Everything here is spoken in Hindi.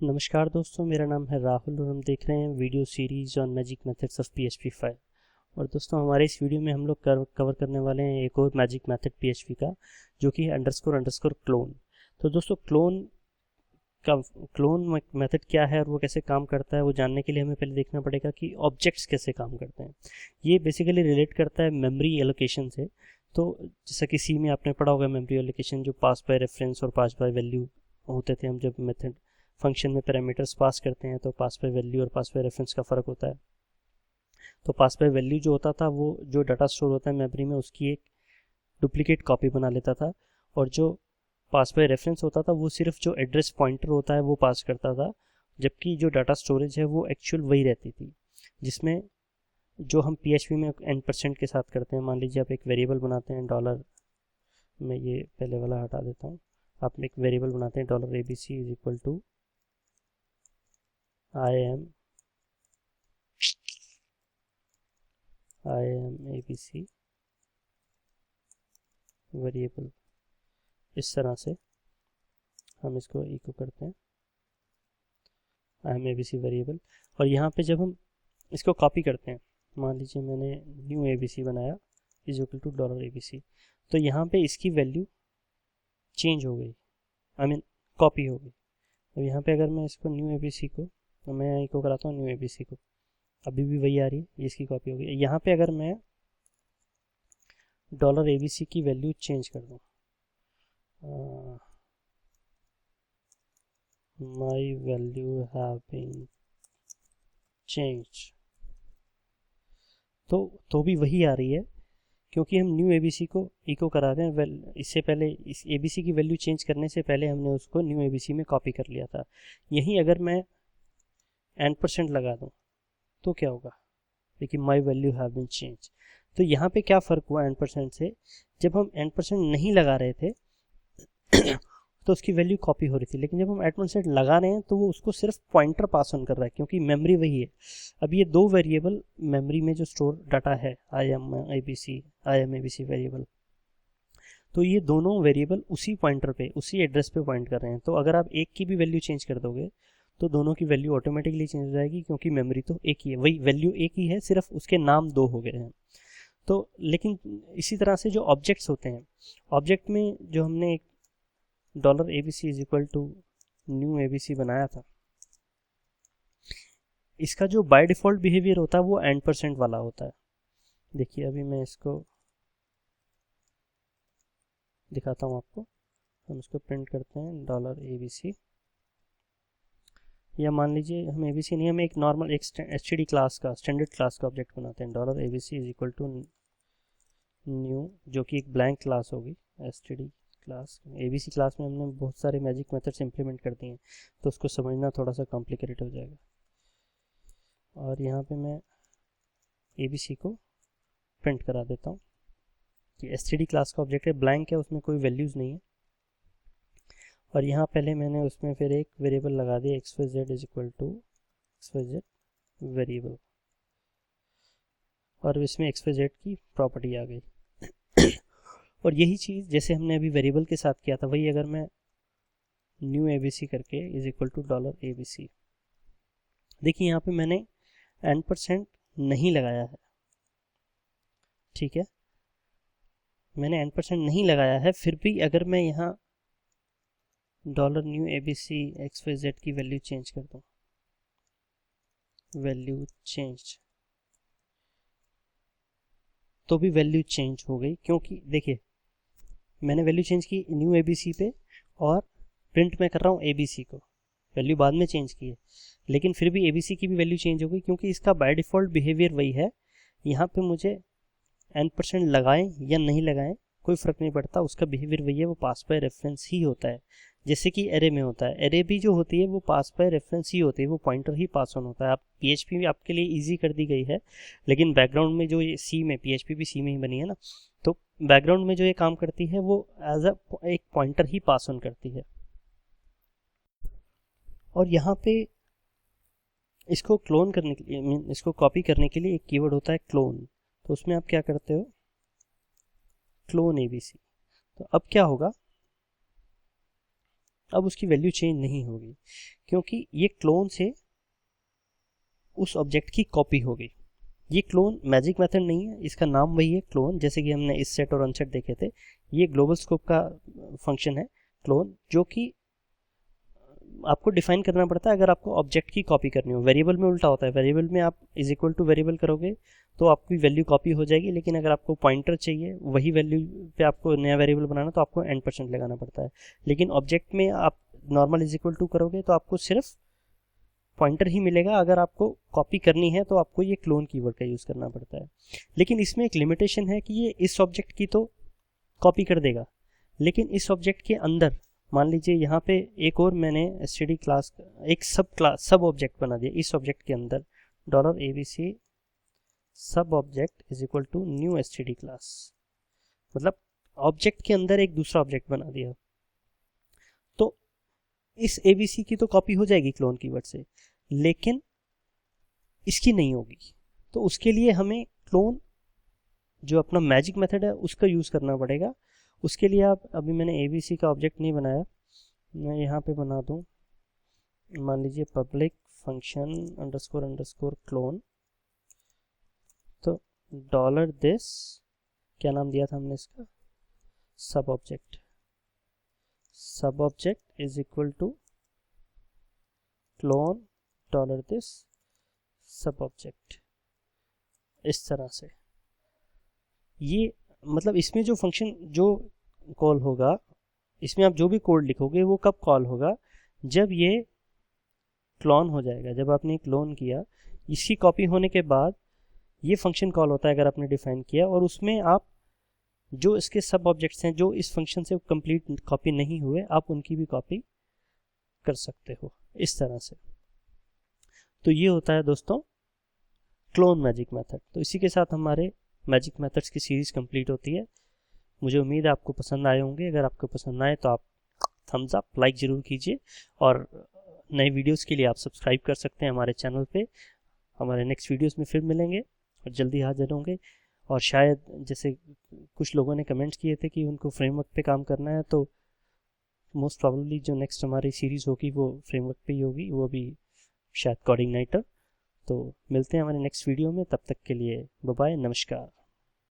नमस्कार दोस्तों, मेरा नाम है राहुल और हम देख रहे हैं video series on magic methods of PHP 5। और दोस्तों, हमारे इस वीडियो में हम लोग कवर करने वाले हैं एक और मैजिक मेथड PHP का, जो कि है अंडरस्कोर क्लोन। तो दोस्तों, क्लोन मेथड क्या है और वो कैसे काम करता है, वो जानने के लिए हमें पहले देखना पड़ेगा कि ऑब्जेक्ट्स कैसे काम करते हैं। ये बेसिकली रिलेट करता है मेमोरी एलोकेशन से। तो जैसा कि सी में आपने पढ़ा होगा, मेमोरी एलोकेशन जो पास बाय रेफरेंस और पास बाय वैल्यू होते थे। हम जब मेथड फंक्शन में पैरामीटर्स पास करते हैं तो पास बाय वैल्यू और पास बाय रेफरेंस का फ़र्क होता है। तो पास बाय वैल्यू जो होता था वो जो डाटा स्टोर होता है मेमोरी में, उसकी एक डुप्लीकेट कॉपी बना लेता था। और जो पास बाय रेफरेंस होता था वो सिर्फ जो एड्रेस पॉइंटर होता है वो पास करता था, जबकि जो डाटा स्टोरेज है वो एक्चुअल वही रहती थी, जिसमें जो हम PHP में n% के साथ करते हैं। मान लीजिए आप एक वेरिएबल बनाते हैं डॉलर, मैं ये पहले वाला हटा देता हूँ। आप एक वेरिएबल बनाते हैं $abc is equal to I am ABC variable. इस तरह से हम इसको इको करते हैं, I am ABC वेरिएबल। और यहाँ पे जब हम इसको कॉपी करते हैं, मान लीजिए मैंने न्यू ABC बनाया इज इक्वल टू $abc, तो यहाँ पे इसकी वैल्यू चेंज हो गई, कॉपी हो गई। अब यहाँ पे अगर मैं इसको न्यू ABC को, तो मैं इको कराता हूँ न्यू ABC को, अभी भी वही आ रही है, ये इसकी कॉपी हो गई। यहाँ पे अगर मैं $abc की वैल्यू चेंज कर दूँ, my value have been change, तो भी वही आ रही है, क्योंकि हम न्यू ABC को इको करा रहे हैं। इससे पहले इस ABC की वैल्यू चेंज करने से पहले हमने उसको न्यू ABC में कॉपी कर लिया था। यहीं अगर मैं n% लगा दूँ तो क्या होगा, लेकिन my value have been change. तो यहाँ पे क्या फ़र्क हुआ n% से, जब हम n% नहीं लगा रहे थे तो उसकी वैल्यू कॉपी हो रही थी, लेकिन जब हम n% लगा रहे हैं तो वो उसको सिर्फ पॉइंटर पास ऑन कर रहा है, क्योंकि मेमोरी वही है। अब ये दो वेरिएबल मेमोरी में जो स्टोर डाटा है, I am ABC वेरिएबल, तो ये दोनों वेरिएबल उसी पॉइंटर पे, उसी एड्रेस पे पॉइंट कर रहे हैं। तो अगर आप एक की भी वैल्यू चेंज कर दोगे तो दोनों की वैल्यू ऑटोमेटिकली चेंज हो जाएगी, क्योंकि मेमोरी तो एक ही है, वही वैल्यू एक ही है, सिर्फ उसके नाम दो हो गए हैं। तो लेकिन इसी तरह से जो ऑब्जेक्ट्स होते हैं, ऑब्जेक्ट में जो हमने एक $abc is equal to new ABC बनाया था, इसका जो बाय डिफ़ॉल्ट बिहेवियर होता है वो n% वाला होता है। देखिए अभी मैं इसको दिखाता हूँ आपको। हम इसको प्रिंट करते हैं $abc, या मान लीजिए हम ABC नहीं, हम एक नॉर्मल एक std क्लास का, स्टैंडर्ड क्लास का ऑब्जेक्ट बनाते हैं। $abc is equal to new, जो कि एक ब्लैंक क्लास होगी, std क्लास। ABC क्लास में हमने बहुत सारे मैजिक मेथड्स इंप्लीमेंट कर दिए हैं, तो उसको समझना थोड़ा सा कॉम्प्लिकेटेड हो जाएगा। और यहाँ पे मैं ABC को प्रिंट करा देता हूँ कि std क्लास का ऑब्जेक्ट है, ब्लैंक है, उसमें कोई वैल्यूज़ नहीं है। और यहाँ पहले मैंने उसमें फिर एक वेरिएबल लगा दिया xyz is equal to xyz variable, और इसमें xyz की प्रॉपर्टी आ गई। और यही चीज़ जैसे हमने अभी वेरिएबल के साथ किया था, वही अगर मैं न्यू ABC करके इज इक्वल टू $abc, देखिए यहाँ पे मैंने n% नहीं लगाया है, ठीक है, मैंने n% नहीं लगाया है, फिर भी अगर मैं यहाँ $new ABC xyz की वैल्यू चेंज कर दूँ, वैल्यू चेंज, तो भी वैल्यू चेंज हो गई, क्योंकि देखिए मैंने वैल्यू चेंज की न्यू ABC पे, और प्रिंट में कर रहा हूँ ABC को, वैल्यू बाद में चेंज की है, लेकिन फिर भी ABC की भी वैल्यू चेंज हो गई, क्योंकि इसका बाय डिफ़ॉल्ट बिहेवियर वही है। यहाँ पे मुझे n% लगाएं या नहीं लगाएं कोई फ़र्क नहीं पड़ता, उसका बिहेवियर वही है, वो पास बाय रेफरेंस ही होता है। जैसे कि एरे में होता है, एरे भी जो होती है वो पास बाय रेफरेंस ही होती है, वो पॉइंटर ही पास ऑन होता है। आप PHP भी आपके लिए ईजी कर दी गई है, लेकिन बैकग्राउंड में जो ये सी में, PHP भी सी में ही बनी है ना, तो बैकग्राउंड में जो ये काम करती है वो एज एक पॉइंटर ही पास ऑन करती है। और यहाँ पे इसको क्लोन करने के लिए, इसको कॉपी करने के लिए एक कीवर्ड होता है क्लोन। तो उसमें आप क्या करते हो, क्लोन ABC। तो अब क्या होगा, अब उसकी वैल्यू चेंज नहीं होगी, क्योंकि ये क्लोन से उस ऑब्जेक्ट की कॉपी हो गई। ये क्लोन मैजिक मेथड नहीं है, इसका नाम वही है क्लोन, जैसे कि हमने इस सेट और अनसेट देखे थे। ये ग्लोबल स्कोप का फंक्शन है क्लोन, जो कि आपको डिफाइन करना पड़ता है अगर आपको ऑब्जेक्ट की कॉपी करनी हो। वेरिएबल में उल्टा होता है, वेरिएबल में आप इज इक्वल टू वेरिएबल करोगे तो आपकी वैल्यू कॉपी हो जाएगी, लेकिन अगर आपको पॉइंटर चाहिए वही वैल्यू पे आपको नया वेरिएबल बनाना तो आपको n% लगाना पड़ता है। लेकिन ऑब्जेक्ट में आप नॉर्मल इज इक्वल टू करोगे तो आपको सिर्फ पॉइंटर ही मिलेगा। अगर आपको कॉपी करनी है तो आपको ये क्लोन कीवर्ड का यूज़ करना पड़ता है। लेकिन इसमें एक लिमिटेशन है कि ये इस ऑब्जेक्ट की तो कॉपी कर देगा, लेकिन इस ऑब्जेक्ट के अंदर मान लीजिए यहाँ पे एक और मैंने std क्लास एक सब ऑब्जेक्ट बना दिया। इस ऑब्जेक्ट के अंदर $abc sub object is equal to new std class, मतलब ऑब्जेक्ट के अंदर एक दूसरा ऑब्जेक्ट बना दिया, तो इस abc की तो कॉपी हो जाएगी क्लोन कीवर्ड से, लेकिन इसकी नहीं होगी। तो उसके लिए हमें क्लोन जो अपना मैजिक मेथड है उसका यूज़ करना पड़ेगा। उसके लिए आप अभी मैंने abc का ऑब्जेक्ट नहीं बनाया, मैं यहाँ पे बना दूँ, मान लीजिए public function underscore underscore clone, तो $this क्या नाम दिया था हमने इसका, sub object is equal to clone $this sub object. इस तरह से ये मतलब इसमें जो फंक्शन जो कॉल होगा, इसमें आप जो भी कोड लिखोगे वो कब कॉल होगा, जब ये क्लोन हो जाएगा। जब आपने क्लोन किया, इसकी कॉपी होने के बाद ये फंक्शन कॉल होता है अगर आपने डिफाइन किया, और उसमें आप जो इसके सब ऑब्जेक्ट्स हैं जो इस फंक्शन से कंप्लीट कॉपी नहीं हुए, आप उनकी भी कॉपी कर सकते हो इस तरह से। तो ये होता है दोस्तों क्लोन मैजिक मेथड। तो इसी के साथ हमारे मैजिक मेथड्स की सीरीज़ कंप्लीट होती है। मुझे उम्मीद है आपको पसंद आए होंगे। अगर आपको पसंद आए तो आप थम्स अप लाइक ज़रूर कीजिए, और नए वीडियोस के लिए आप सब्सक्राइब कर सकते हैं हमारे चैनल पे। हमारे नेक्स्ट वीडियोस में फिर मिलेंगे और जल्दी हाजिर होंगे। और शायद जैसे कुछ लोगों ने कमेंट्स किए थे कि उनको फ्रेमवर्क पे काम करना है, तो मोस्ट प्रॉब्लली जो नेक्स्ट हमारी सीरीज़ होगी वो फ्रेमवर्क पे ही होगी, वो भी शायद कोडिंग नाइटर। तो मिलते हैं हमारे नेक्स्ट वीडियो में, तब तक के लिए बाय बाय, नमस्कार।